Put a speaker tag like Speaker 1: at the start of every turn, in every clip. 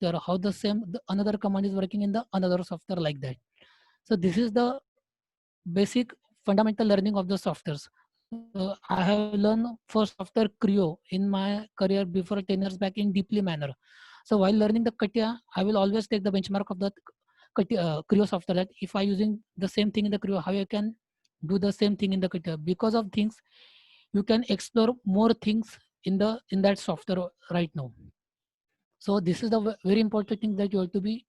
Speaker 1: software, how the same another command is working in the another software, like that. So this is the basic fundamental learning of the softwares. I have learned first software Creo in my career before 10 years back in deeply manner. So while learning the CATIA, I will always take the benchmark of the Creo software, that if I using the same thing in the Creo, how I can do the same thing in the CATIA. Because of things, you can explore more things in that software right now. So this is the very important thing that you have to be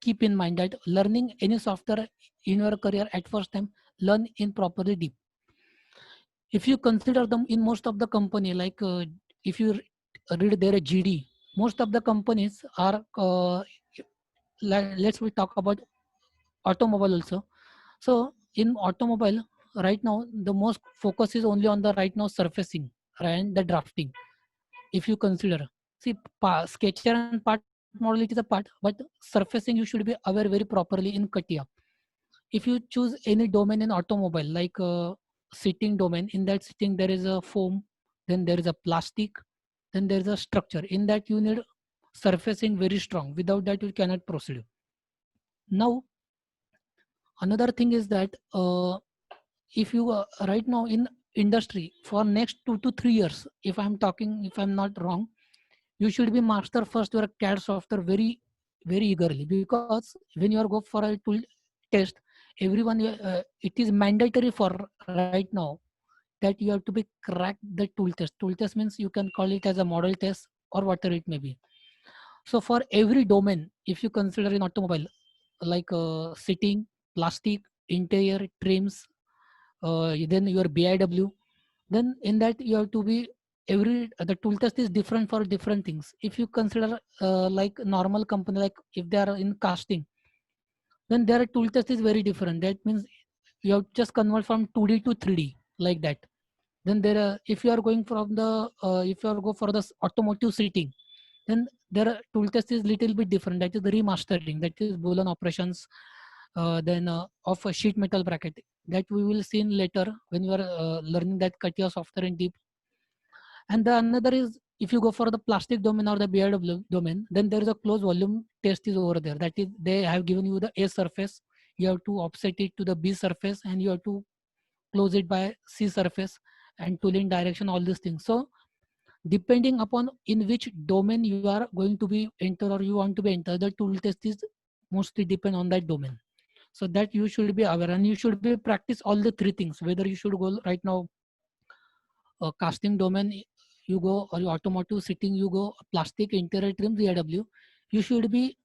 Speaker 1: keep in mind, that learning any software in your career at first time, learn in properly deep. If you consider them in most of the company, like if you read their GD, most of the companies are let's we talk about automobile also. So in automobile right now, the most focus is only on the right now surfacing and the drafting. If you consider, see, sketcher and part model, it is a part, but surfacing you should be aware very properly in CATIA. If you choose any domain in automobile, like seating domain, in that seating there is a foam, then there is a plastic, then there is a structure. In that you need surfacing very strong. Without that you cannot proceed. Now another thing is that if you right now in industry for next 2 to 3 years, if I'm not wrong, you should be master first your CAD software very eagerly, because when you are go for a tool test, everyone it is mandatory for right now that you have to be crack the tool test. Tool test means you can call it as a model test or whatever it may be. So for every domain, if you consider in automobile, like seating, plastic, interior, trims, then your BIW, then in that you have to be every the tool test is different for different things. If you consider like normal company, like if they are in casting, then their tool test is very different. That means you have just convert from 2D to 3D, like that. Then there are, if you are going from the if you are go for the automotive seating, then their tool test is little bit different. That is the remastering, that is Boolean operations, then of a sheet metal bracket, that we will see in later when you are learning that CATIA software in deep. And the another is, if you go for the plastic domain or the BIW domain, then there is a closed volume test is over there. That is, they have given you the A surface, you have to offset it to the B surface, and you have to close it by C surface, and tooling direction, all these things. So depending upon in which domain you are going to be enter or you want to be enter, the tool test is mostly depend on that domain. So that you should be aware, and you should be practice all the three things, whether you should go right now casting domain you go, or your automotive seating you go, plastic, interior trim, VAW, you should be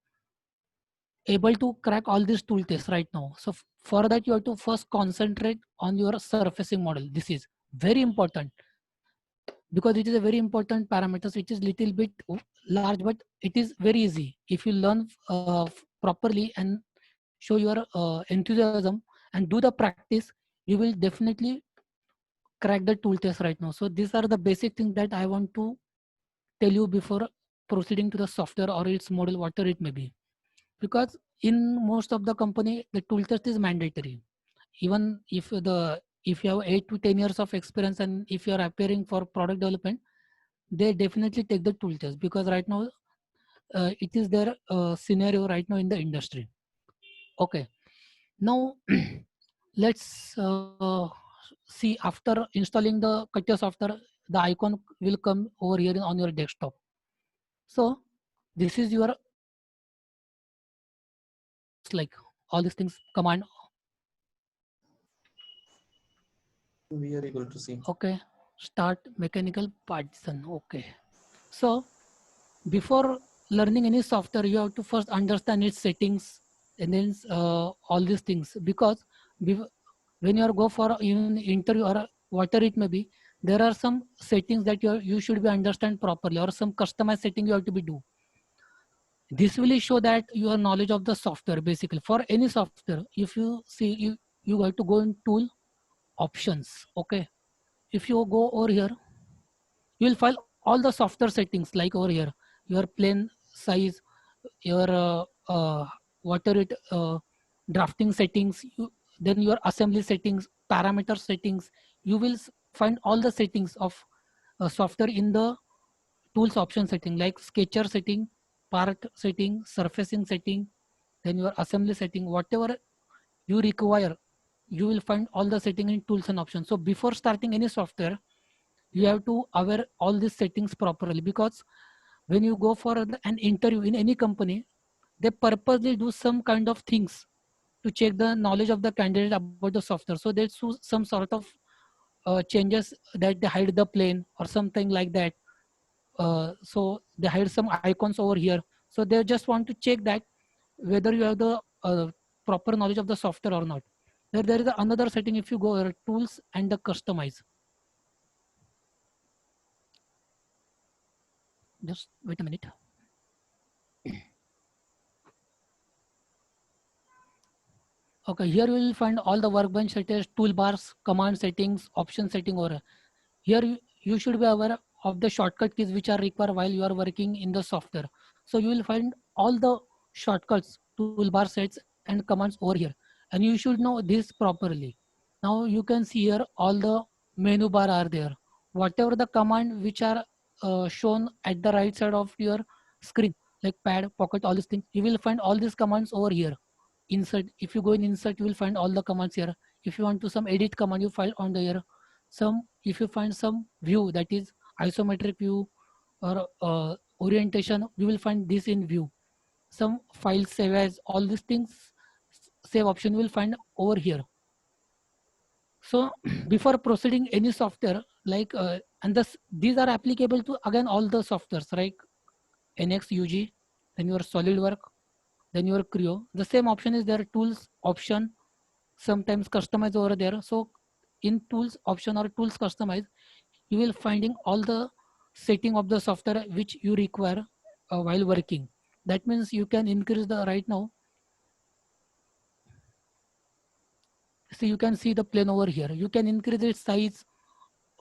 Speaker 1: able to crack all these tool tests right now. So for that you have to first concentrate on your surfacing model. This is very important, because it is a very important parameters. It is little bit large, but it is very easy if you learn properly and show your enthusiasm and do the practice. You will definitely crack the tool test right now. So these are the basic things that I want to tell you before proceeding to the software or its model, whatever it may be. Because in most of the company, the tool test is mandatory. Even if you have 8 to 10 years of experience, and if you are appearing for product development, they definitely take the tool test, because right now it is their scenario right now in the industry. Okay, now let's see, after installing the CATIA software, the icon will come over here on your desktop. So this is your like all these things command.
Speaker 2: We are able to see.
Speaker 1: Okay, start mechanical partition. Okay, so before learning any software, you have to first understand its settings, and then all these things, because when you are go for even interview or whatever it may be, there are some settings that you should be understand properly, or some customized setting you have to be do. This will show that your knowledge of the software. Basically for any software, if you see, you have to go in tool options. Okay, if you go over here, you will find all the software settings, like over here, your plane size, your whatever it drafting settings, then your assembly settings, parameter settings. You will find all the settings of software in the tools option setting, like sketcher setting, part setting, surfacing setting, then your assembly setting, whatever you require, you will find all the setting in tools and options. So before starting any software, you have to aware all these settings properly, because when you go for an interview in any company, they purposely do some kind of things to check the knowledge of the candidate about the software. So there's some sort of changes that they hide the plane or something like that. So they hide some icons over here. So they just want to check that whether you have the proper knowledge of the software or not. There is another setting. If you go tools and the customize, just wait a minute. Okay, here you will find all the workbench settings, toolbars, command settings, option setting over. Here you should be aware of the shortcut keys which are required while you are working in the software. So you will find all the shortcuts, toolbar sets and commands over here. And you should know this properly. Now you can see here all the menu bar are there. Whatever the command which are shown at the right side of your screen, like pad, pocket, all these things, you will find all these commands over here. Insert, if you go in insert, you will find all the commands here. If you want to some edit command, you find on the here. Some, if you find some view, that is isometric view or orientation, you will find this in view. Some file save as, all these things, save option you will find over here. So before proceeding any software, like and this, these are applicable to again all the softwares, right? NX UG, then your SolidWorks, then your Creo. The same option is there, tools option, sometimes customize over there. So in tools option or tools customize, you will finding all the setting of the software which you require while working. That means you can increase the, right now, see, you can see the plane over here. You can increase its size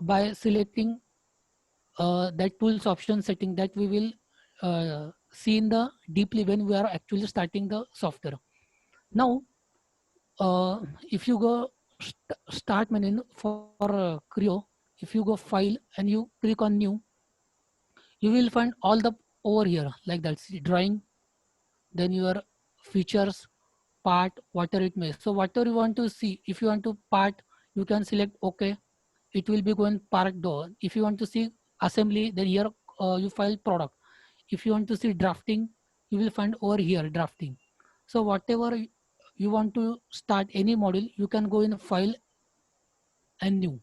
Speaker 1: by selecting that tools option setting that we will see in the deeply when we are actually starting the software. Now, if you go start menu for Creo, if you go file and you click on new, you will find all the over here like that. See, drawing, then your features, part, whatever it may. So whatever you want to see, if you want to part, you can select OK. It will be going part door. If you want to see assembly, then here you file product. If you want to see drafting, you will find over here drafting. So whatever you want to start any module, you can go in file and new.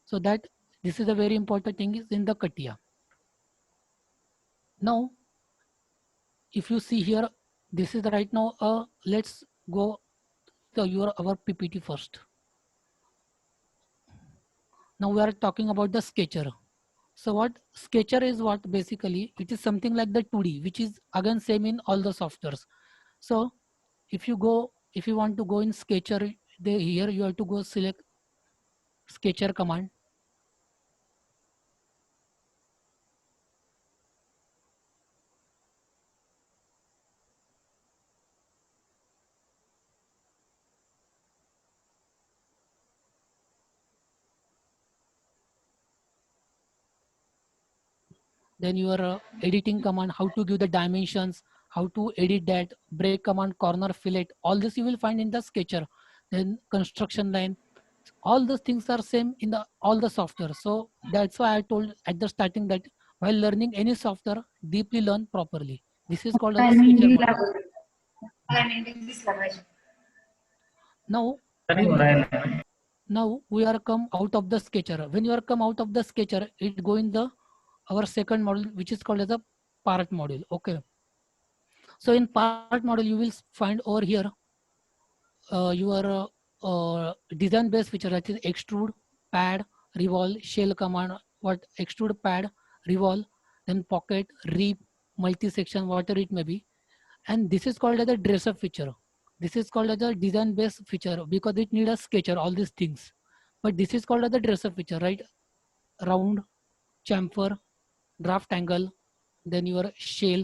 Speaker 1: So that this is a very important thing is in the CATIA. Now, if you see here, this is right now, let's go to our PPT first. Now we are talking about the sketcher. So what sketcher is, what basically it is something like the 2D, which is again same in all the softwares. So if you go, if you want to go in sketcher, here you have to go select sketcher command. Then your editing command, how to give the dimensions, how to edit that, break command, corner, fillet, all this you will find in the sketcher. Then construction line, all those things are same in the all the software. So that's why I told at the starting that while learning any software, deeply learn properly. This is called as a sketcher module. Now now we are come out of the sketcher. When you are come out of the sketcher, it go in the our second module, which is called as a part module. Okay. So in part module, you will find over here your design based feature, that is extrude, pad, revolve, shell command, what extrude, pad, revolve, then pocket, rip, multi-section, whatever it may be. And this is called as a dress up feature. This is called as a design based feature because it need a sketcher, all these things. But this is called as a dress up feature, right? Round, chamfer, draft angle, then your shell,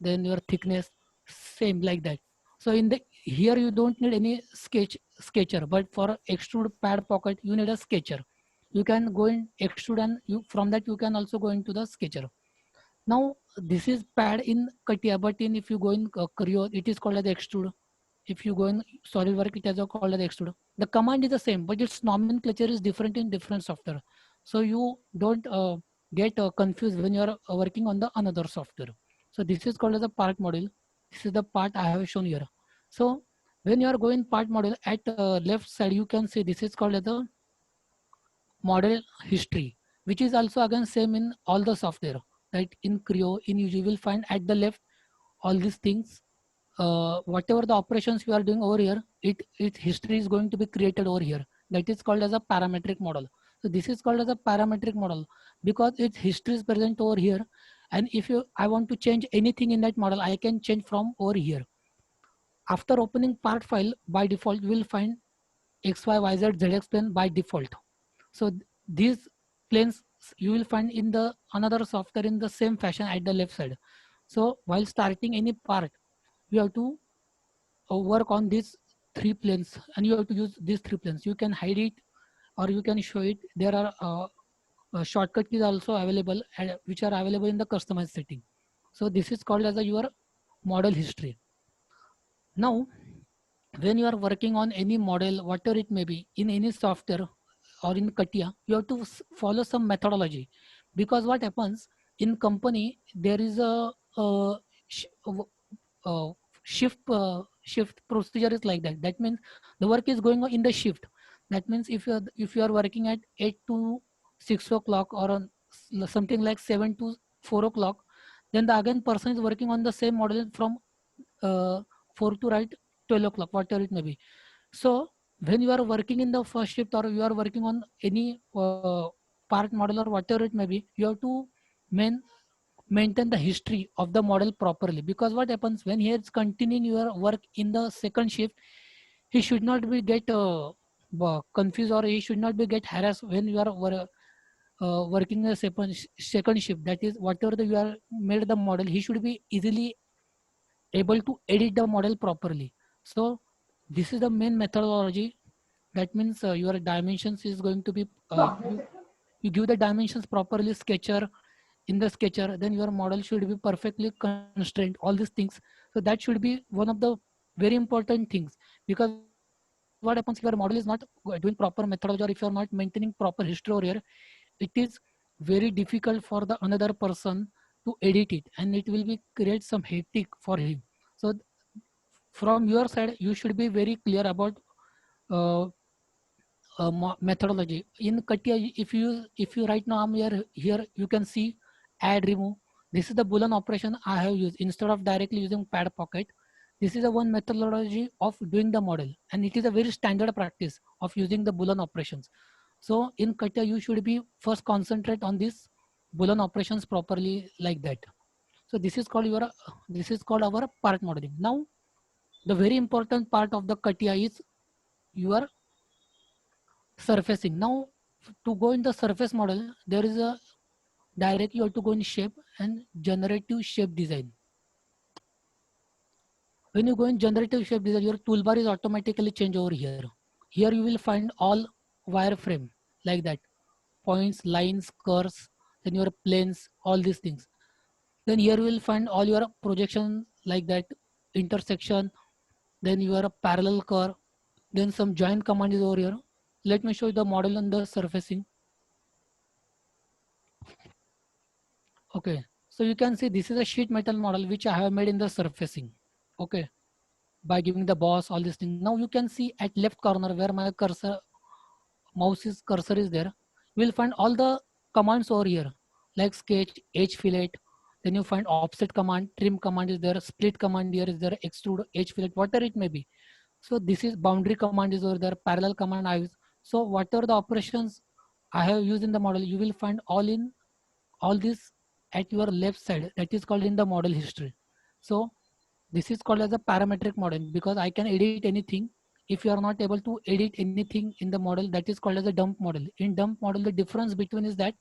Speaker 1: then your thickness, same like that. So in the here you don't need any sketcher, but for extrude, pad, pocket you need a sketcher. You can go in extrude and you from that you can also go into the sketcher. Now this is pad in CATIA, but in if you go in Creo, it is called as extrude. If you go in SolidWorks, it is called as extrude. The command is the same, but its nomenclature is different in different software. So you don't get confused when you are working on the another software. So this is called as a part model. This is the part I have shown here. So when you are going part model at left side, you can see this is called as the model history, which is also again same in all the software. Right, in Creo, in you will find at the left all these things. Whatever the operations you are doing over here, its history is going to be created over here. That is called as a parametric model. So this is called as a parametric model because its history is present over here. And if you I want to change anything in that model, I can change from over here. After opening part file, by default, you will find X, Y, Y, Z, ZX plane by default. So these planes you will find in the another software in the same fashion at the left side. So while starting any part, you have to work on these three planes, and you have to use these three planes. You can hide it or you can show it. There are shortcut keys also available, which are available in the customized setting. So this is called as your model history. Now when you are working on any model, whatever it may be, in any software or in CATIA, you have to follow some methodology, because what happens in company, there is a sh- uh, shift procedure is like that. That means the work is going on in the shift. That means if you are working at 8 to 6 o'clock or on something like 7 to 4 o'clock, then the again person is working on the same model from uh, 4 to right 12 o'clock, whatever it may be. So when you are working in the first shift or you are working on any part model or whatever it may be, you have to main, maintain the history of the model properly, because what happens when he is continuing your work in the second shift, he should not be get confused, or he should not be get harassed when you are working in the second shift. That is whatever you are made the model, he should be easily able to edit the model properly. So this is the main methodology. That means your dimensions is going to be you give the dimensions properly sketcher in the sketcher, then your model should be perfectly constrained, all these things. So that should be one of the very important things, because what happens if your model is not doing proper methodology, or if you're not maintaining proper history over here, it is very difficult for the another person to edit it, and it will be create some hectic for him. So from your side, you should be very clear about uh, methodology in CATIA. If you right now I'm here you can see add remove. This is the boolean operation I have used instead of directly using pad pocket. This is a one methodology of doing the model, and it is a very standard practice of using the boolean operations. So in CATIA you should be first concentrate on this boolean operations properly, like that. So this is called our part modeling. Now the very important part of the CATIA is your surfacing. Now to go in the surface model, there is a direct you have to go in shape and generative shape design. When you go in generative shape design, your toolbar is automatically change over here. Here you will find all wireframe, like that, points, lines, curves, then your planes, all these things. Then here you will find all your projection, like that, intersection, then your parallel curve, then some join command is over here. Let me show you the model on the surfacing. Okay, so you can see this is a sheet metal model which I have made in the surfacing. Okay, by giving the boss all these things. Now you can see at left corner where my cursor is there. You will find all the commands over here, like sketch, edge fillet. Then you find offset command, trim command is there, split command here is there, extrude, edge fillet, whatever it may be. So this is boundary command is over there, parallel command I use. So whatever the operations I have used in the model, you will find all this at your left side. That is called in the model history. So this is called as a parametric model, because I can edit anything. If you are not able to edit anything in the model, that is called as a dump model. In dump model, the difference between is that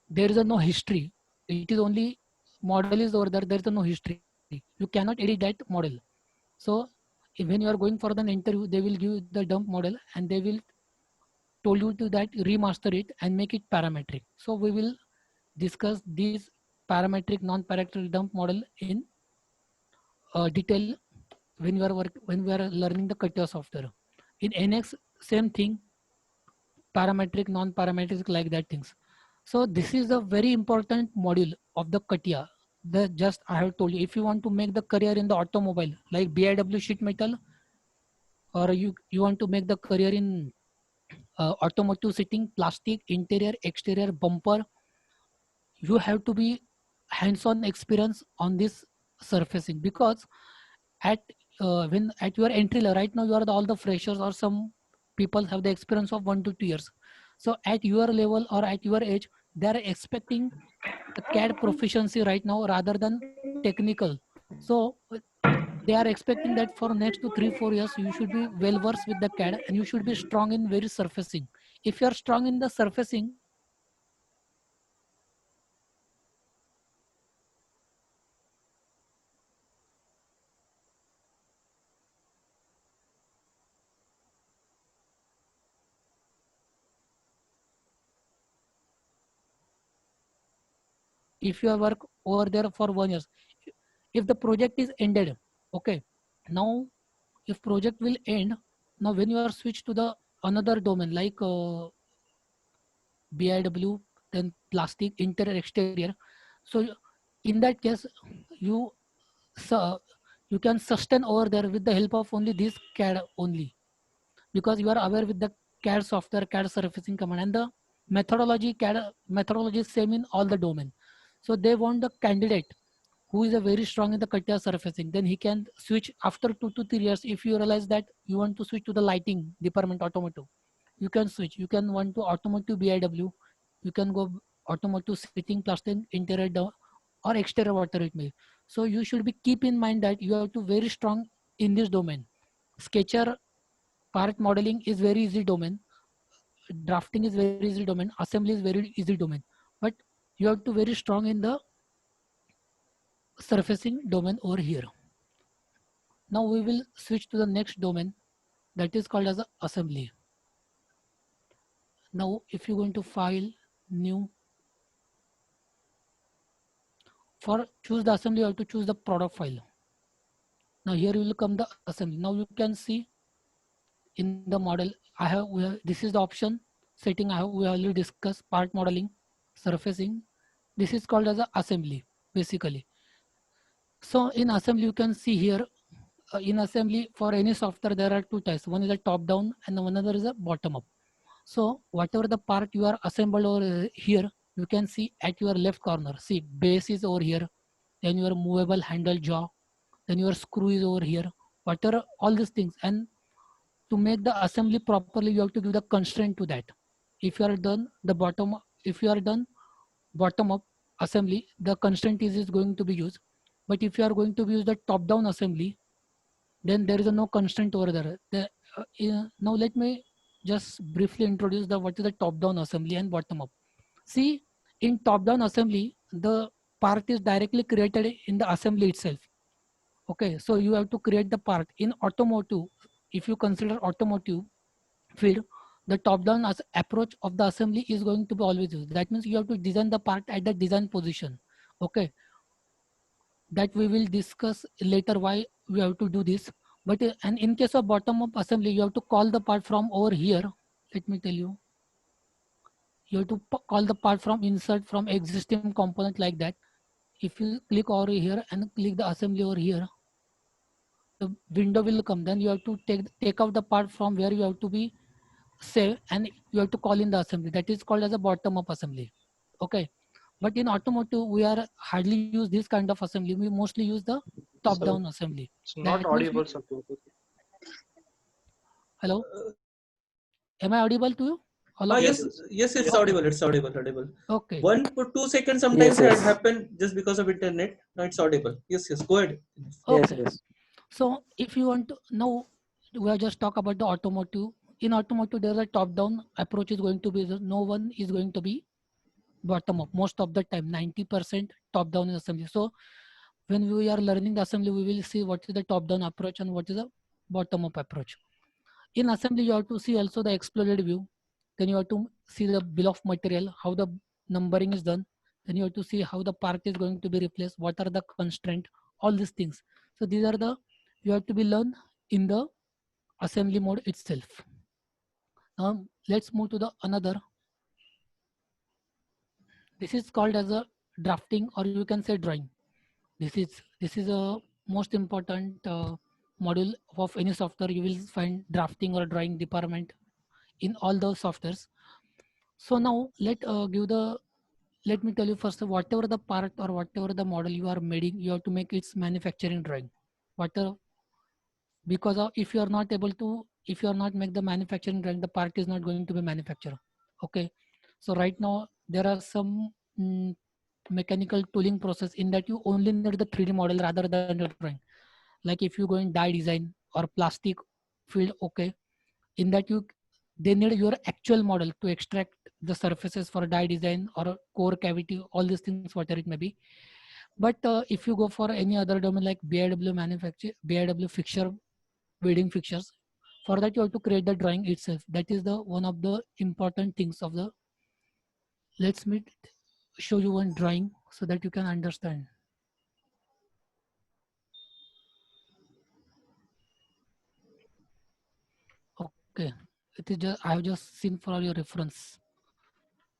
Speaker 1: there is a no history. It is only model is over there. There is a no history. You cannot edit that model. So when you are going for an interview, they will give the dump model and they will told you to that remaster it and make it parametric. So we will discuss these parametric, non-parametric dump model in detail when we are learning the CATIA software. In NX, same thing, parametric, non-parametric, like that things. So this is a very important module of the CATIA. The just I have told you, if you want to make the career in the automobile, like BIW sheet metal, or you want to make the career in automotive seating, plastic, interior, exterior, bumper, you have to be hands-on experience on this surfacing, because at when at your entry level right now, you are all the freshers, or some people have the experience of 1 to 2 years. So at your level or at your age, they are expecting the CAD proficiency right now rather than technical. So they are expecting that for next to 3 4 years you should be well versed with the CAD, and you should be strong in very surfacing. If you are strong in the surfacing, if you work over there for 1 year, if the project is ended, okay, now if project will end, now when you are switched to the another domain like BIW, then plastic, interior, exterior, so in that case you su- you can sustain over there with the help of only this CAD only, because you are aware with the CAD software, CAD surfacing command, and the methodology, CAD methodology is same in all the domain. So they want the candidate who is a very strong in the CATIA surfacing. Then he can switch after 2 to 3 years. If you realize that you want to switch to the lighting department, automotive, you can switch. You can want to automotive BIW. You can go automotive seating, plastic, interior, or exterior, whatever it may. So you should be keep in mind that you have to very strong in this domain. Sketcher part modeling is very easy domain, drafting is very easy domain, assembly is very easy domain, but you have to very strong in the surfacing domain over here. Now we will switch to the next domain, that is called as a assembly. Now if you go into file, new, for choose the assembly you have to choose the product file. Now here will come the assembly. Now you can see in the model this is the option setting we already discussed, part modeling, surfacing. This is called as a assembly basically. So in assembly you can see here, in assembly for any software there are two types. One is a top down and another is a bottom up. So whatever the part you are assembled over here, you can see at your left corner, see base is over here, then your movable handle jaw, then your screw is over here, whatever all these things. And to make the assembly properly, you have to give the constraint to that. If you are done the if you are done bottom up assembly, the constraint is going to be used. But if you are going to use the top down assembly, then there is no constraint over there. Now let me just briefly introduce the what is the top down assembly and bottom up. See, in top down assembly, the part is directly created in the assembly itself. Okay, so you have to create the part. In automotive, if you consider automotive field, the top down approach of the assembly is going to be always used. That means you have to design the part at the design position. Okay, that we will discuss later why we have to do this. But and in case of bottom up assembly, you have to call the part from over here. Let me tell you, you have to call the part from insert from existing component like that. If you click over here and click the assembly over here, the window will come. Then you have to take out the part from where you have to be save, and you have to call in the assembly. That is called as a bottom up assembly. Okay, but in automotive we are hardly use this kind of assembly. We mostly use the top
Speaker 3: Sorry,
Speaker 1: down assembly.
Speaker 3: it's not
Speaker 1: That means
Speaker 3: audible, sir.
Speaker 1: hello, am I audible to you, all of you?
Speaker 2: Yes, yes, it's
Speaker 3: Yes,
Speaker 2: audible. It's audible. Audible.
Speaker 1: Okay,
Speaker 2: 1 or 2 seconds sometimes
Speaker 4: Yes,
Speaker 2: had
Speaker 4: yes,
Speaker 2: happened just because of internet. Now it's audible. Yes, yes. Go ahead.
Speaker 4: yes,
Speaker 1: okay.
Speaker 4: yes.
Speaker 1: So if you want to now, we have just talk about the automotive. In automotive, there's a top down approach is going to be, no one is going to be bottom up. Most of the time, 90% top down in assembly. So when we are learning the assembly, we will see what is the top down approach and what is the bottom up approach. In assembly, you have to see also the exploded view. Then you have to see the bill of material, how the numbering is done. Then you have to see how the part is going to be replaced, what are the constraint, all these things. So these are the, you have to be learned in the assembly mode itself. Let's move to the another. This is called as a drafting, or you can say drawing. This is a most important module of any software. You will find drafting or drawing department in all those softwares. So now let me tell you first, whatever the part or whatever the model you are making, you have to make its manufacturing drawing. Whatever, because of, if you are not able to, if you are not make the manufacturing drawing, the part is not going to be manufactured. Okay, so right now there are some mechanical tooling process in that you only need the 3D model rather than the drawing. Like if you go in dye design or plastic field, okay, in that you, they need your actual model to extract the surfaces for dye design or core cavity, all these things, whatever it may be. But if you go for any other domain like BIW manufacture, BIW fixture, wedding fixtures, for that you have to create the drawing itself. That is the one of the important things of the, let's me show you one drawing so that you can understand. Okay, it is just, I have just seen for your reference.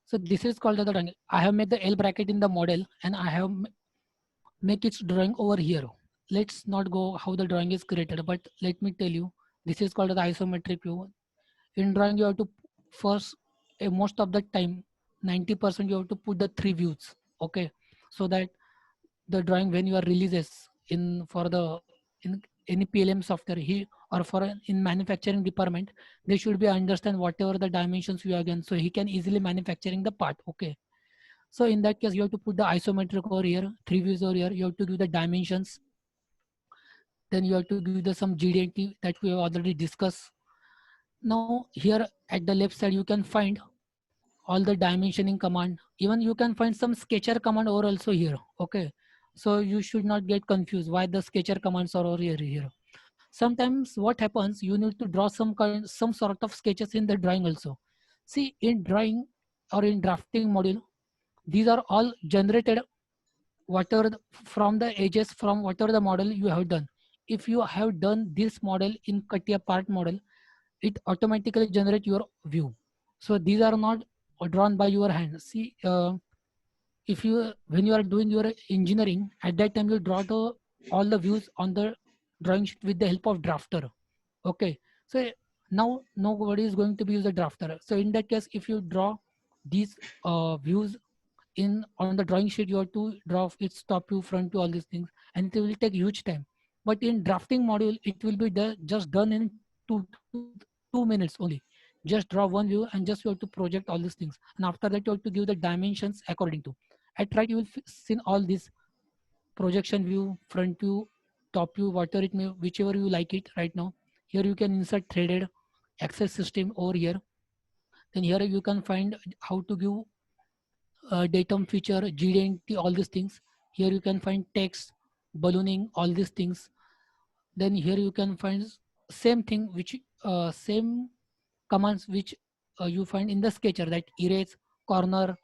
Speaker 1: So this is called as the drawing. I have made the L bracket in the model and I have make its drawing over here. Let's not go how the drawing is created, but let me tell you, this is called the isometric view. In drawing, you have to first, most of the time, 90% you have to put the three views, okay, so that the drawing when you are releases in for the in any PLM software, he or for in manufacturing department, they should be understand whatever the dimensions you are given, so he can easily manufacturing the part, okay. So in that case, you have to put the isometric over here, three views over here. You have to give the dimensions. Then you have to give the some GDT that we have already discussed. Now here at the left side, you can find all the dimensioning command. Even you can find some sketcher command over also here. Okay. So you should not get confused why the sketcher commands are over here. Sometimes what happens, you need to draw some sort of sketches in the drawing also. See, in drawing or in drafting module, these are all generated whatever from the edges from whatever the model you have done. If you have done this model in CATIA part model, it automatically generate your view. So these are not drawn by your hand. See, if you, when you are doing your engineering, at that time you draw the all the views on the drawing sheet with the help of drafter. Okay, so now nobody is going to be use a drafter. So in that case, if you draw these views in on the drawing sheet, you have to draw its top view, front view, all these things, and it will take huge time. But in drafting module, it will be just done in 2 minutes only. Just draw one view and just you have to project all these things, and after that you have to give the dimensions according to. At right, you will see all these projection view, front view, top view, whatever it may, whichever you like it. Right now, here you can insert threaded access system over here. Then here you can find how to give datum feature, GDNT, all these things. Here you can find text, ballooning, all these things. Then here you can find same thing, which same commands which you find in the sketcher, that erase, corner,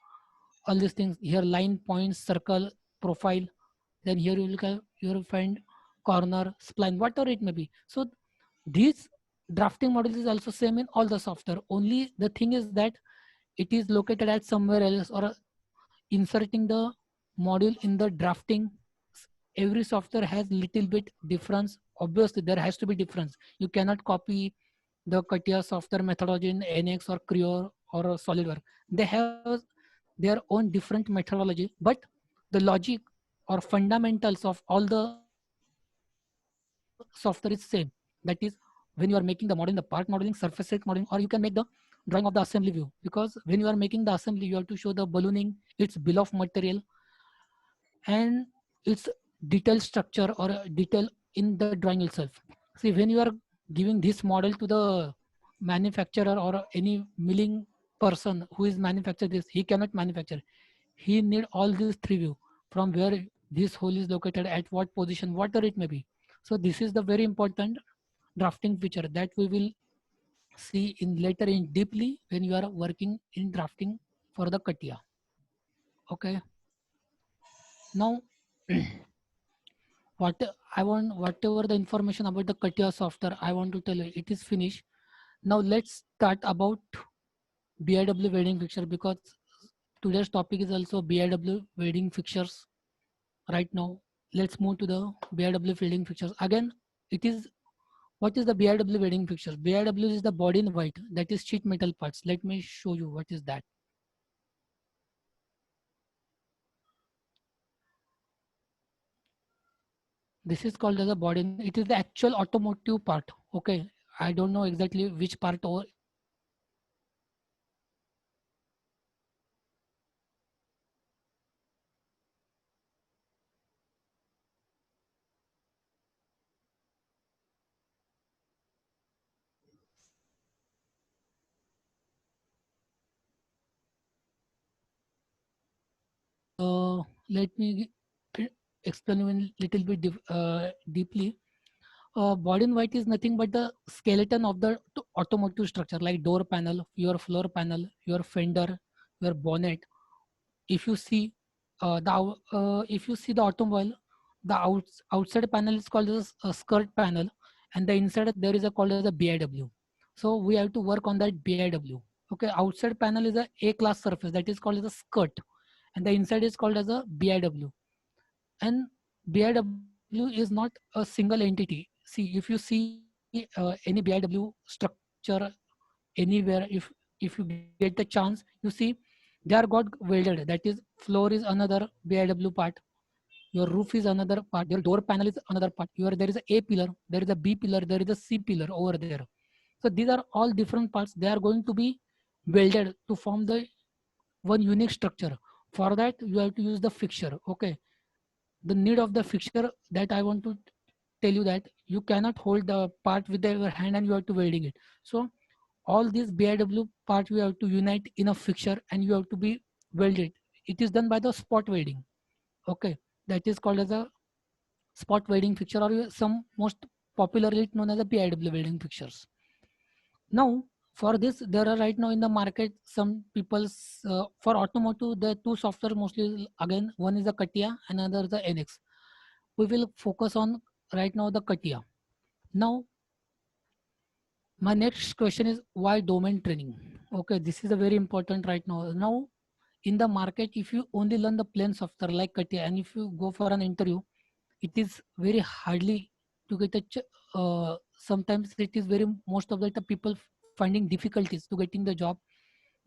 Speaker 1: all these things. Here line, points, circle, profile. Then here you will find corner, spline, whatever it may be. So this drafting model is also same in all the software. Only the thing is that it is located at somewhere else, or inserting the module in the drafting. Every software has little bit difference. Obviously there has to be difference. You cannot copy the CATIA software methodology in NX or Creo or SolidWorks. They have their own different methodology, but the logic or fundamentals of all the software is same. That is, when you are making the model in the part modeling, surface area modeling, or you can make the drawing of the assembly view, because when you are making the assembly, you have to show the ballooning, its bill of material, and its detailed structure or detail in the drawing itself. See, when you are giving this model to the manufacturer or any milling person who is manufacture this, he cannot manufacture. He need all these three view, from where this hole is located, at what position, whatever it may be. So this is the very important drafting feature that we will see in later in deeply when you are working in drafting for the CATIA. Okay. Now, what I want, whatever the information about the CATIA software, I want to tell you, it is finished. Now let's start about BIW wedding fixture, because today's topic is also BIW wedding fixtures. Right now, let's move to the BIW wedding fixtures. Again, it is, what is the BIW wedding fixtures? BIW is the body in white, that is sheet metal parts. Let me show you what is that. This is called as a body. It is the actual automotive part. Okay, I don't know exactly which part or let me explain you a little bit deeply. Body in white is nothing but the skeleton of the automotive structure, like door panel, your floor panel, your fender, your bonnet. If you see if you see the automobile, the outside panel is called as a skirt panel, and the inside there is a called as a BIW. So we have to work on that BIW. Okay, outside panel is a class surface, that is called as a skirt, and the inside is called as a BIW. And BIW is not a single entity. See, if you see any BIW structure anywhere, if you get the chance, you see they are got welded. That is, floor is another BIW part, your roof is another part, your door panel is another part, your there is a pillar, there is a B pillar, there is a C pillar over there. So these are all different parts. They are going to be welded to form the one unique structure. For that, you have to use the fixture. Okay, the need of the fixture, that I want to tell you, that you cannot hold the part with your hand and you have to welding it. So all these BIW part you have to unite in a fixture and you have to be welded. It is done by the spot welding. Okay, that is called as a spot welding fixture, or some most popularly known as a BIW welding fixtures. Now, for this, there are right now in the market some people's for automotive. The two software mostly, again, one is the CATIA, another the NX. We will focus on right now the CATIA. Now, my next question is, why domain training? Okay, this is a very important right now. Now, in the market, if you only learn the plain software like CATIA, and if you go for an interview, it is very hardly to get a sometimes it is very, most of the time people finding difficulties to getting the job,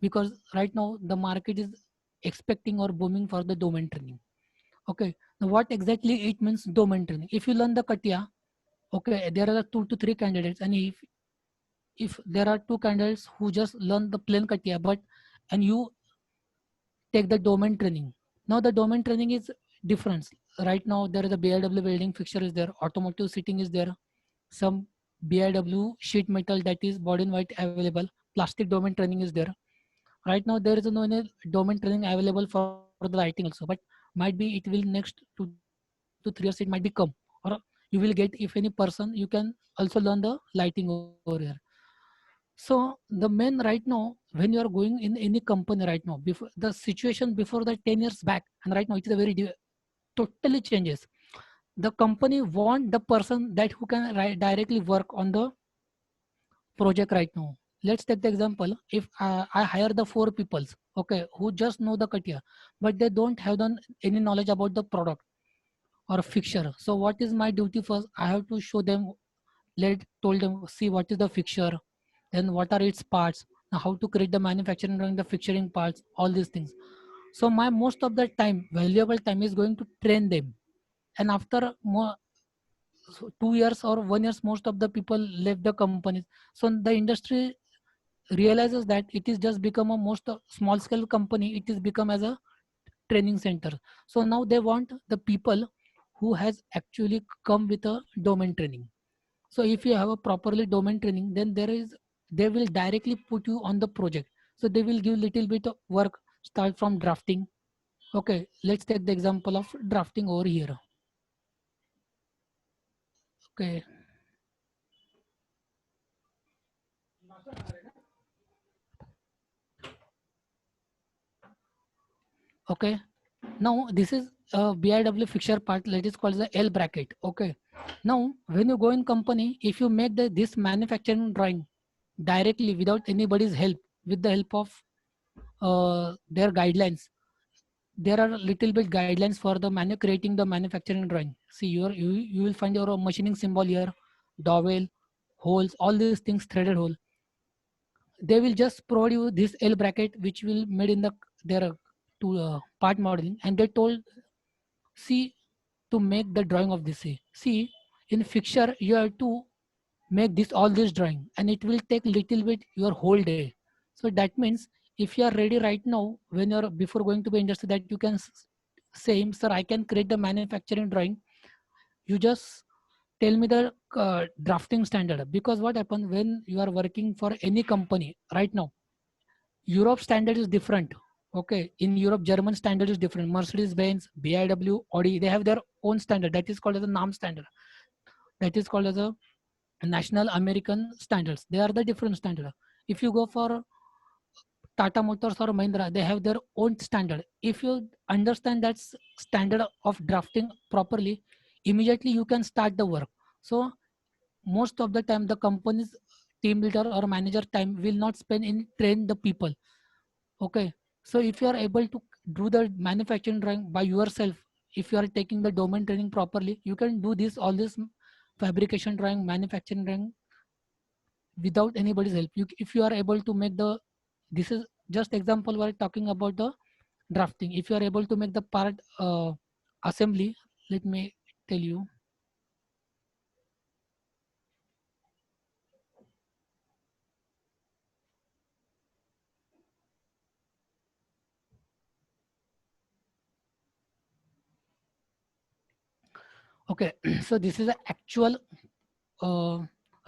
Speaker 1: because right now the market is expecting or booming for the domain training. Okay, now what exactly it means domain training? If you learn the CATIA, okay, there are 2 to 3 candidates, and if there are 2 candidates who just learn the plain CATIA, but and you take the domain training. Now the domain training is different. Right now there is a BIW welding fixture is there, automotive seating is there, some BIW sheet metal, that is body in white available, plastic domain training is there. Right now there is no any domain training available for the lighting also, but might be it will next 2 to 3 years it might become, or you will get, if any person, you can also learn the lighting over here. So the main right now, when you are going in any company right now, before the situation before the 10 years back and right now, it is a very totally changes. The company want the person that who can directly work on the project right now. Let's take the example. If I hire the 4 peoples, okay, who just know the CATIA, but they don't have done any knowledge about the product or fixture. So what is my duty first? I have to show them, told them, see what is the fixture, then what are its parts, how to create the manufacturing and the fixturing parts, all these things. So my most of the time, valuable time is going to train them. And after more, 2 years or 1 years, most of the people left the companies. So the industry realizes that it is just become a most small scale company. It is become as a training center. So now they want the people who has actually come with a domain training. So if you have a properly domain training, then they will directly put you on the project. So they will give little bit of work, start from drafting. Okay, let's take the example of drafting over here. Okay, okay. Now this is a BIW fixture part that is called the L bracket. Okay. Now when you go in company, if you make this manufacturing drawing directly without anybody's help, with the help of their guidelines, there are little bit guidelines for the creating the manufacturing drawing. See, you will find your machining symbol here, dowel, holes, all these things, threaded hole. They will just provide you this L bracket which will made in their to part modeling, and they told, see, to make the drawing of this. See, in fixture you have to make this drawing, and it will take little bit your whole day. So that means if you are ready right now, when you're before going to be industry, that you can say him, sir, I can create the manufacturing drawing. You just tell me the drafting standard, because what happens when you are working for any company right now, Europe standard is different. Okay, in Europe, German standard is different. Mercedes Benz, BIW, Audi, they have their own standard that is called as a NAM standard. That is called as a national American standards. They are the different standard. If you go for Tata Motors or Mahindra, they have their own standard. If you understand that standard of drafting properly, immediately you can start the work. So most of the time, the company's team leader or manager time will not spend in train the people. Okay. So if you are able to do the manufacturing drawing by yourself, if you are taking the domain training properly, you can do this all this fabrication drawing, manufacturing drawing without anybody's help. If you are able to make this is just example we're talking about the drafting. If you are able to make the part assembly, let me tell you. Okay, so this is the actual uh,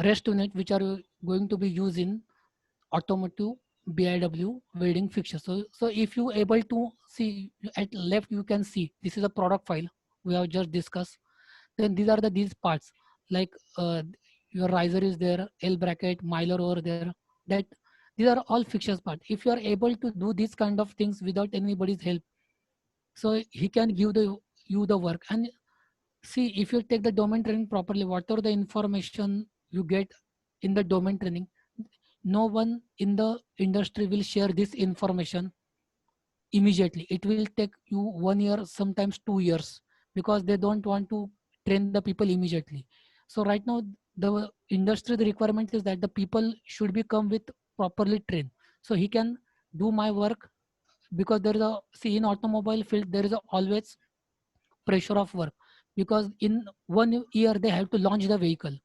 Speaker 1: rest unit which are going to be used in automotive BIW welding fixture. So if you able to see at left, you can see this is a product file we have just discussed. Then these are these parts, like your riser is there, L bracket, miler over there. That these are all fixtures part. If you are able to do these kind of things without anybody's help, so he can give you the work. And see, if you take the domain training properly, whatever the information you get in the domain training, no one in the industry will share this information immediately. It will take you 1 year, sometimes 2 years, because they don't want to train the people immediately. So right now, the industry, the requirement is that the people should be come with properly trained, so he can do my work. Because there is a, see, in automobile field there is always pressure of work, because in 1 year they have to launch the vehicle.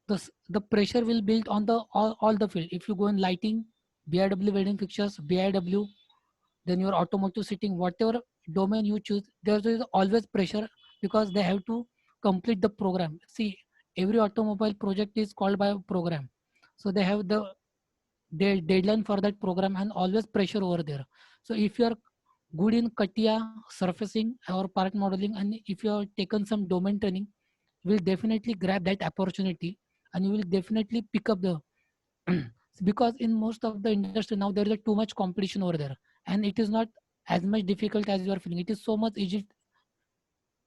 Speaker 1: The pressure will build on all the field. If you go in lighting, BIW welding fixtures, BIW, then your automotive sitting, whatever domain you choose, there is always pressure, because they have to complete the program. See, every automobile project is called by a program, so they have the deadline for that program, and always pressure over there. So if you are good in CATIA, surfacing or part modeling, and if you have taken some domain training, you will definitely grab that opportunity, and you will definitely pick up the because in most of the industry now there is too much competition over there, and it is not as much difficult as you are feeling. It is so much easy.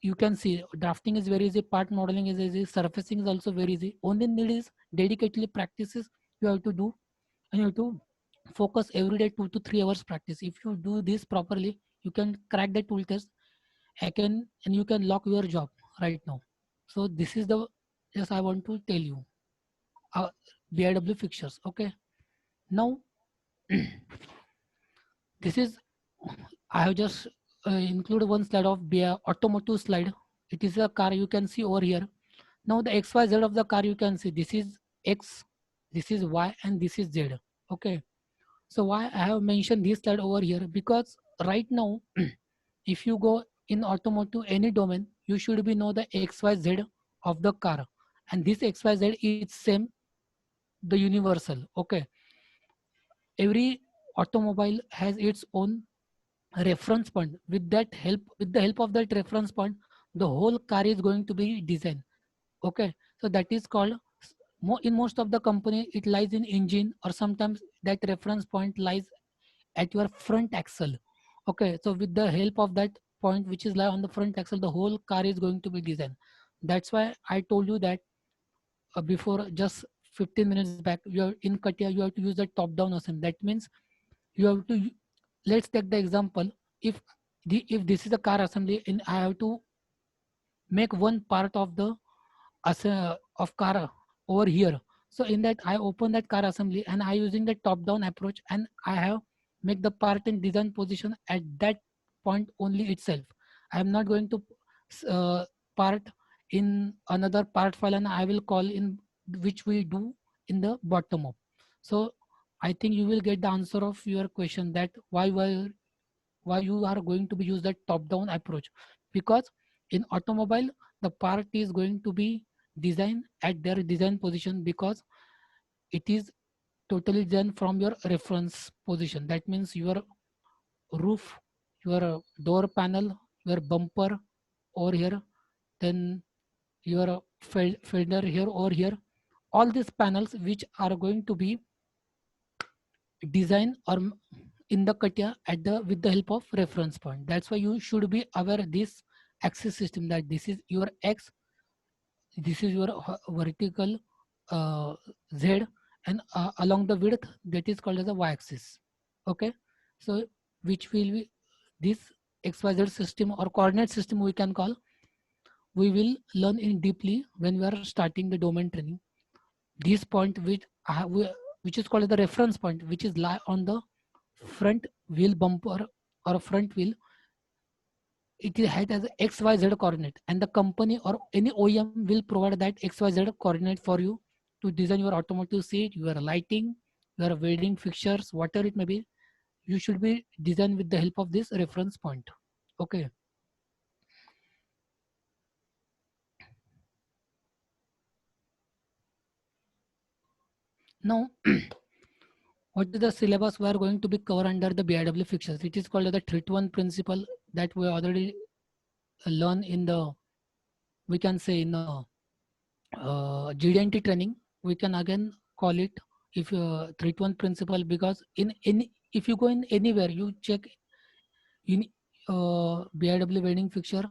Speaker 1: You can see drafting is very easy, part modeling is easy, surfacing is also very easy. Only need is dedicatedly practices you have to do, and you have to focus every day 2 to 3 hours practice. If you do this properly, you can crack the tool test. I can, and you can lock your job right now. So this is the, yes, I want to tell you uh, BIW fixtures. Okay, now this is, I have just included one slide of automotive slide. It is a car you can see over here. Now the XYZ of the car you can see. This is X, this is Y, and this is Z. Okay. So why I have mentioned this slide over here, because right now, if you go in automotive any domain, you should be know the XYZ of the car, and this XYZ is same, the universal. Okay, every automobile has its own reference point. With the help of that reference point, the whole car is going to be designed. Okay, so that is called in most of the company it lies in engine, or sometimes that reference point lies at your front axle. Okay, so with the help of that point which is lie on the front axle, the whole car is going to be designed. That's why I told you that before just 15 minutes back, you are in Katia, you have to use the top down assembly. That means you have to let's take the example. If if this is a car assembly and I have to make one part of the of car over here. So in that I open that car assembly and I using the top down approach, and I have make the part in design position at that point only itself. I am not going to part in another part file, and I will call in which we do in the bottom up. So I think you will get the answer of your question, that why you are going to be use that top down approach. Because in automobile the part is going to be designed at their design position, because it is totally done from your reference position. That means your roof, your door panel, your bumper over here, then your fender here or here, all these panels which are going to be design or in the CATIA at the with the help of reference point. That's why you should be aware this axis system, that this is your x, this is your vertical uh, z, and along the width that is called as the y-axis. Okay, so which will be this xyz system or coordinate system we can call. We will learn in deeply when we are starting the domain training. This point which is called as the reference point, which is lie on the front wheel bumper or front wheel, it is had as a xyz coordinate, and the company or any OEM will provide that xyz coordinate for you to design your automotive seat, your lighting, your welding fixtures, whatever it may be. You should be designed with the help of this reference point. Okay, now what is the syllabus we are going to be cover under the BIW fixtures? It is called as the 3-to-1 principle that we already learn in the, we can say in GD&T training. We can again call it if 3-to-1 principle, because in any, if you go in anywhere, you check in BIW welding fixture,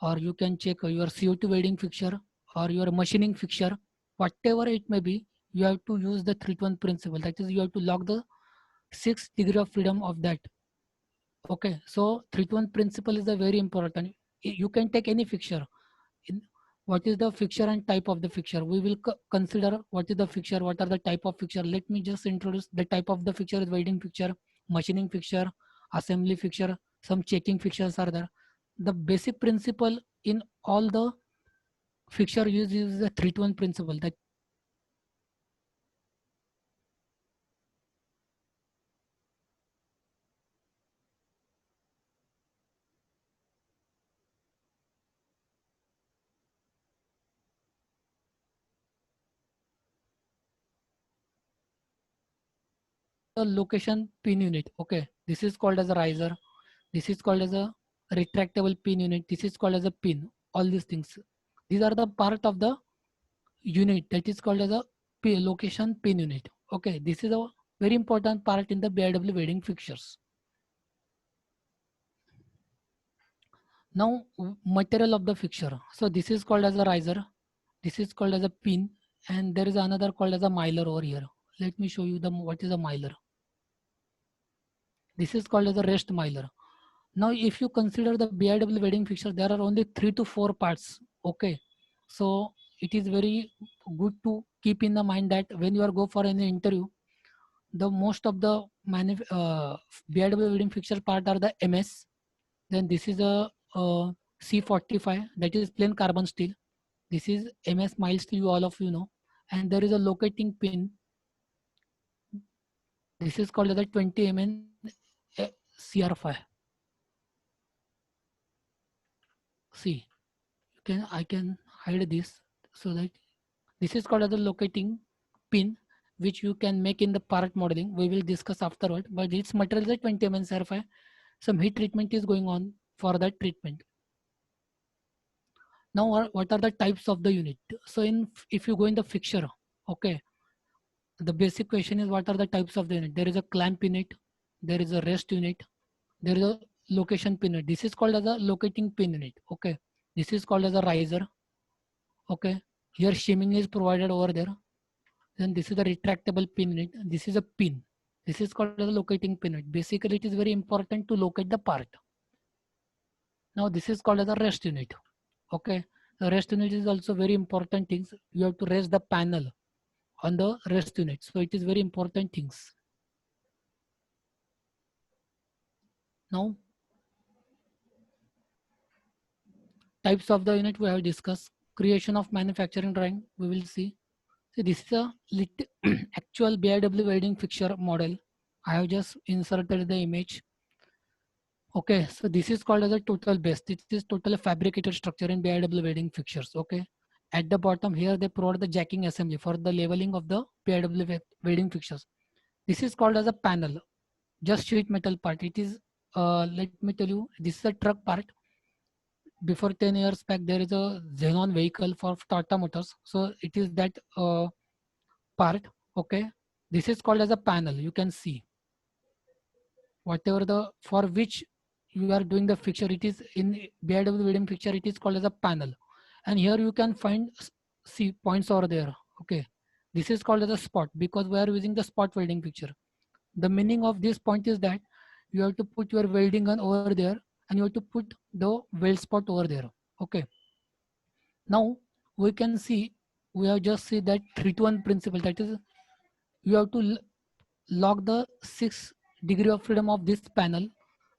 Speaker 1: or you can check your CO2 welding fixture or your machining fixture, whatever it may be, you have to use the 3-to-1 principle. That is, you have to log the 6 degree of freedom of that. Okay, so 3-to-1 principle is a very important. You can take any fixture. In what is the fixture and type of the fixture? We will consider what is the fixture, what are the type of fixture. Let me just introduce the type of the fixture is welding fixture, machining fixture, assembly fixture, some checking fixtures are there. The basic principle in all the fixture use is the 3-to-1 principle. That the location pin unit. Okay, this is called as a riser. This is called as a retractable pin unit. This is called as a pin. All these things. These are the part of the unit that is called as a location pin unit. Okay, this is a very important part in the BIW welding fixtures. Now, material of the fixture. So this is called as a riser. This is called as a pin, and there is another called as a miler over here. Let me show you the what is a miler. This is called as a rest miler. Now, if you consider the BIW welding fixture, there are only 3 to 4 parts. Okay, so it is very good to keep in the mind that when you are go for any interview, the most of the BIW welding fixture part are the MS. Then this is a C45, that is plain carbon steel. This is MS mild steel, all of you know. And there is a locating pin. This is called as a 20 mm CR5. See, I can hide this so that this is called as a locating pin, which you can make in the part modeling. We will discuss afterward, but its material is a 20 mm CR5. Some heat treatment is going on for that treatment. Now, what are the types of the unit? So if you go in the fixture, okay, the basic question is what are the types of the unit? There is a clamp unit, there is a rest unit, there is a location pin unit. This is called as a locating pin unit. Okay, this is called as a riser. Okay, here shimming is provided over there. Then this is the retractable pin unit. This is a pin. This is called as a locating pin unit. Basically, it is very important to locate the part. Now this is called as a rest unit. Okay, the rest unit is also very important things. You have to rest the panel on the rest unit. So it is very important things. Now types of the unit we have discussed. Creation of manufacturing drawing we will see. So this is a actual BIW welding fixture model. I have just inserted the image. Okay, so this is called as a total base. This is total fabricated structure in BIW welding fixtures. Okay, at the bottom here they provide the jacking assembly for the leveling of the BIW welding fixtures. This is called as a panel, just sheet metal part. It is, let me tell you, this is a truck part. Before 10 years back, there is a Xenon vehicle for Tata Motors. So it is that part. Okay, this is called as a panel. You can see whatever the for which you are doing the fixture, it is in BIW welding fixture, it is called as a panel. And here you can find see points over there. Okay, this is called as a spot because we are using the spot welding fixture. The meaning of this point is that you have to put your welding gun over there and you have to put the weld spot over there. Okay, now we can see, we have just see that 3 to 1 principle, that is you have to lock the 6 degree of freedom of this panel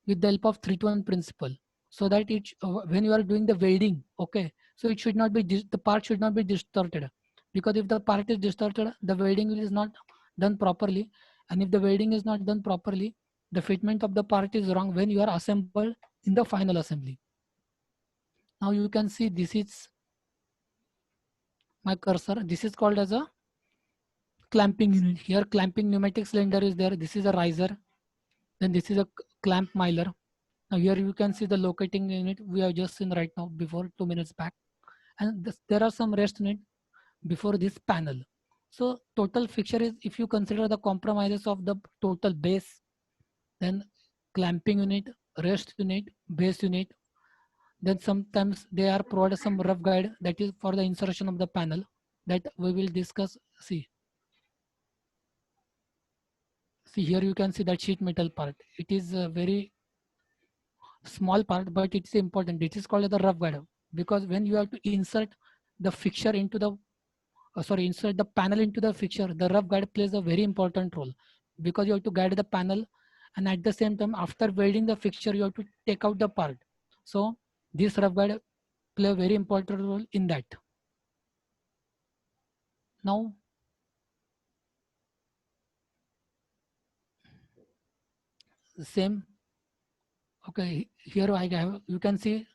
Speaker 1: with the help of 3 to 1 principle, so that it when you are doing the welding, okay, so it should not be the part should not be distorted, because if the part is distorted, the welding is not done properly, and if the welding is not done properly, the fitment of the part is wrong when you are assembled in the final assembly. Now you can see this is my cursor. This is called as a clamping unit. Here clamping pneumatic cylinder is there. This is a riser. Then this is a clamp miler. Now here you can see the locating unit we have just seen right now before 2 minutes back. And there are some rest unit before this panel. So total fixture is, if you consider the compromises of the total base, then clamping unit, rest unit, base unit, then sometimes they are provided some rough guide that is for the insertion of the panel that we will discuss. See here you can see that sheet metal part. It is a very small part, but it's important. It is called the rough guide because when you have to insert the fixture into the insert the panel into the fixture, the rough guide plays a very important role because you have to guide the panel, and at the same time after welding the fixture you have to take out the part. So this rough guide play a very important role in that. Now same, okay, here I have, you can see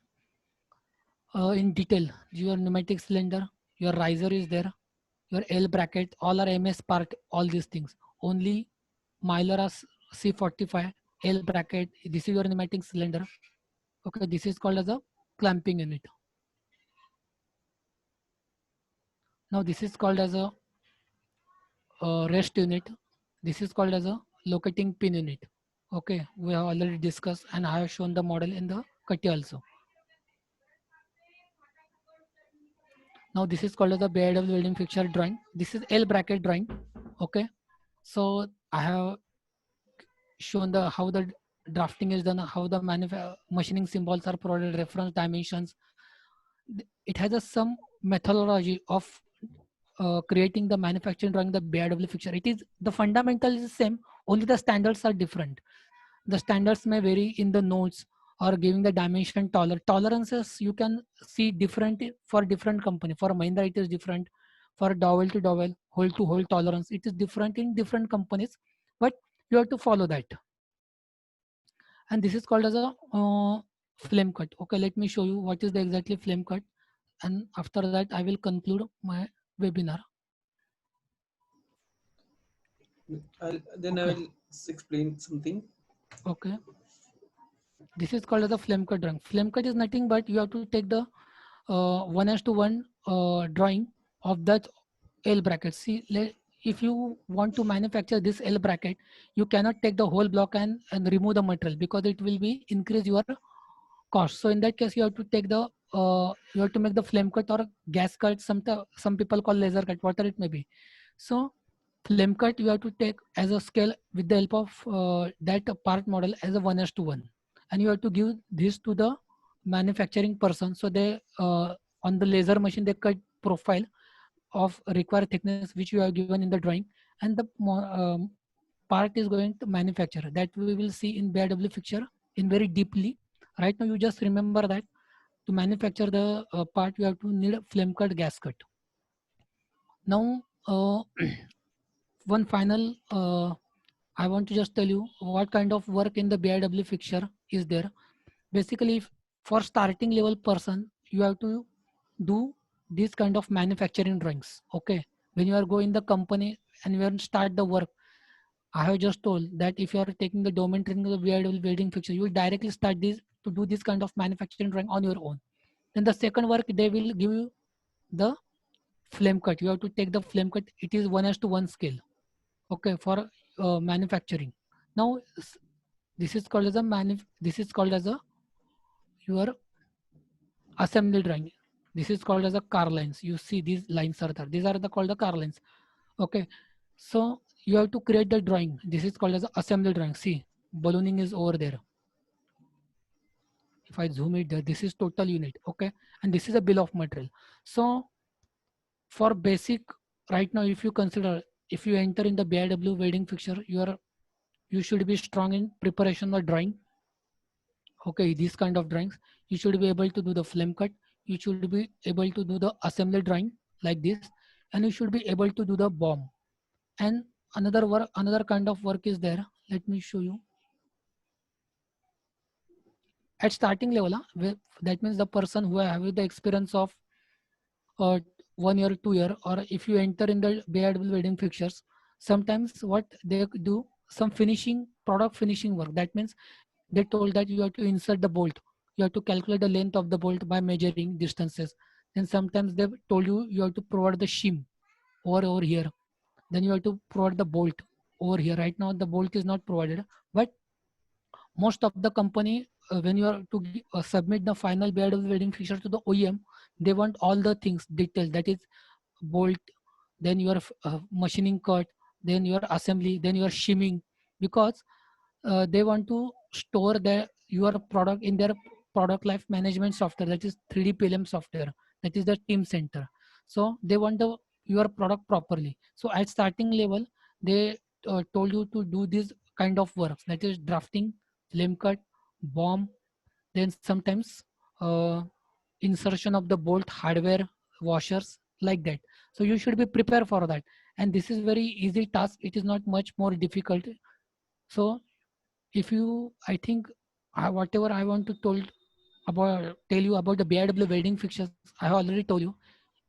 Speaker 1: in detail your pneumatic cylinder, your riser is there, your L bracket, all are MS part, all these things. Only miler are C45, L bracket, this is your pneumatic cylinder. Okay, this is called as a clamping unit. Now this is called as a rest unit. This is called as a locating pin unit. Okay, we have already discussed and I have shown the model in the CUTTI also. Now this is called as a BIW welding fixture drawing. This is L bracket drawing. Okay, so I have shown the how the drafting is done, how the machining symbols are provided, reference dimensions. It has some methodology of creating the manufacturing drawing the BIW fixture. It is the fundamental is the same, only the standards are different. The standards may vary in the notes or giving the dimension tolerances. You can see different for different company. For Mahindra it is different. For dowel to dowel, hole to hole tolerance, it is different in different companies, but you have to follow that. And this is called as a flame cut. Okay, let me show you what is the exactly flame cut, and after that I will conclude my webinar.
Speaker 2: Then I will explain something.
Speaker 1: Okay, this is called as a flame cut drawing. Flame cut is nothing but you have to take the 1:1 drawing of that L bracket. See, if you want to manufacture this L bracket, you cannot take the whole block and remove the material, because it will be increase your cost. So in that case, you have to take the you have to make the flame cut or gas cut. Some people call laser cut, whatever it may be. So flame cut you have to take as a scale with the help of that part model as a 1:1, and you have to give this to the manufacturing person. So they on the laser machine they cut profile of required thickness which you have given in the drawing, and the part is going to manufacture that we will see in BIW fixture in very deeply. Right now you just remember that to manufacture the part you have to need a flame cut gas cut. Now one final I want to just tell you what kind of work in the BIW fixture is there. Basically, for starting level person, you have to do this kind of manufacturing drawings. Okay, when you are going the company and you are start the work, I have just told that if you are taking the domain training of the BIW welding fixture, you will directly start this to do this kind of manufacturing drawing on your own. Then the second work they will give you the flame cut. You have to take the flame cut. It is 1:1 scale. Okay, for manufacturing. Now this is called as a this is called as a your assembly drawing. This is called as a car lines. You see these lines are there. These are the called the car lines. Okay, so you have to create the drawing. This is called as a assembly drawing. See, ballooning is over there. If I zoom it there, this is total unit. Okay, and this is a bill of material. So for basic, right now, if you consider, if you enter in the BIW welding fixture, you should be strong in preparation or drawing. Okay, these kind of drawings, you should be able to do the flame cut. You should be able to do the assembly drawing like this, and you should be able to do the bomb. And another kind of work is there. Let me show you. At starting level, that means the person who have the experience of uh, 1 year, 2 year, or if you enter in the BIW welding fixtures, sometimes what they do, some finishing product finishing work. That means they told that you have to insert the bolt. You have to calculate the length of the bolt by measuring distances. Then sometimes they told you have to provide the shim over here. Then you have to provide the bolt over here. Right now the bolt is not provided, but most of the company when you are to submit the final BIW welding fixture to the OEM, they want all the things detailed. That is bolt, then your machining cut, then your assembly, then your shimming, because they want to store your product in their product life management software, that is 3D PLM software, that is the team center. So they want your product properly. So at starting level they told you to do this kind of works, that is drafting, flame cut, bomb, then sometimes uh, insertion of the bolt hardware, washers, like that. So you should be prepared for that, and this is very easy task. It is not much more difficult. So if you, I think whatever I want to tell you about the BIW welding fixtures, I have already told you.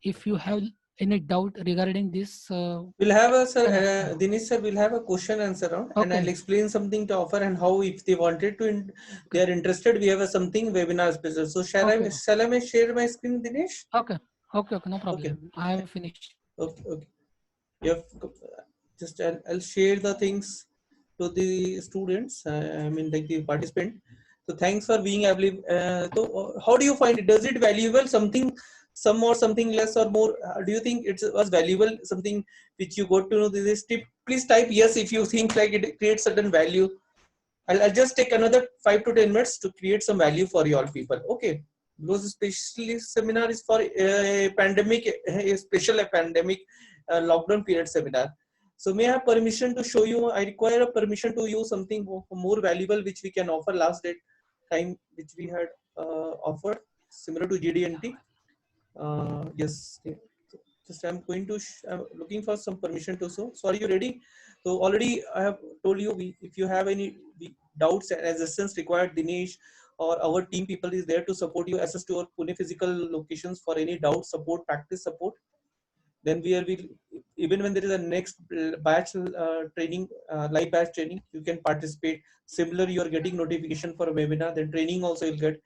Speaker 1: If you have any doubt regarding this,
Speaker 2: We'll have a sir,
Speaker 1: can
Speaker 2: Dinesh sir, we'll have a question answer round, and I'll
Speaker 1: okay,
Speaker 2: explain something to offer and how if they wanted to, they are interested. We have a something webinar special. So
Speaker 1: okay,
Speaker 2: shall I share my screen, Dinesh?
Speaker 1: okay, okay, no
Speaker 2: Okay,
Speaker 1: problem. I have finished.
Speaker 2: okay, okay. You have just I'll share the things to the students. I mean, like the participant. So thanks for being available. So how do you find it? Does it valuable? Something, some more, something less or more? Do you think it was valuable? Something which you got to know this tip? Please type yes if you think like it creates certain value. I'll just take another 5 to 10 minutes to create some value for you all people. Okay. Because especially seminar is for a pandemic, a special pandemic lockdown period seminar. So may I have permission to show you? I require a permission to use something more valuable which we can offer last date time which we had offered similar to GD&T. Yes, just I'm going to. I'm looking for some permission to so. So are you ready? So already I have told you if you have any doubts and assistance required, Dinesh or our team people is there to support you. Access to our Pune physical locations for any doubt support, practice support. Then we will even when there is a next batch training, live batch training, you can participate. Similar, you are getting notification for a webinar. Then training also you'll get.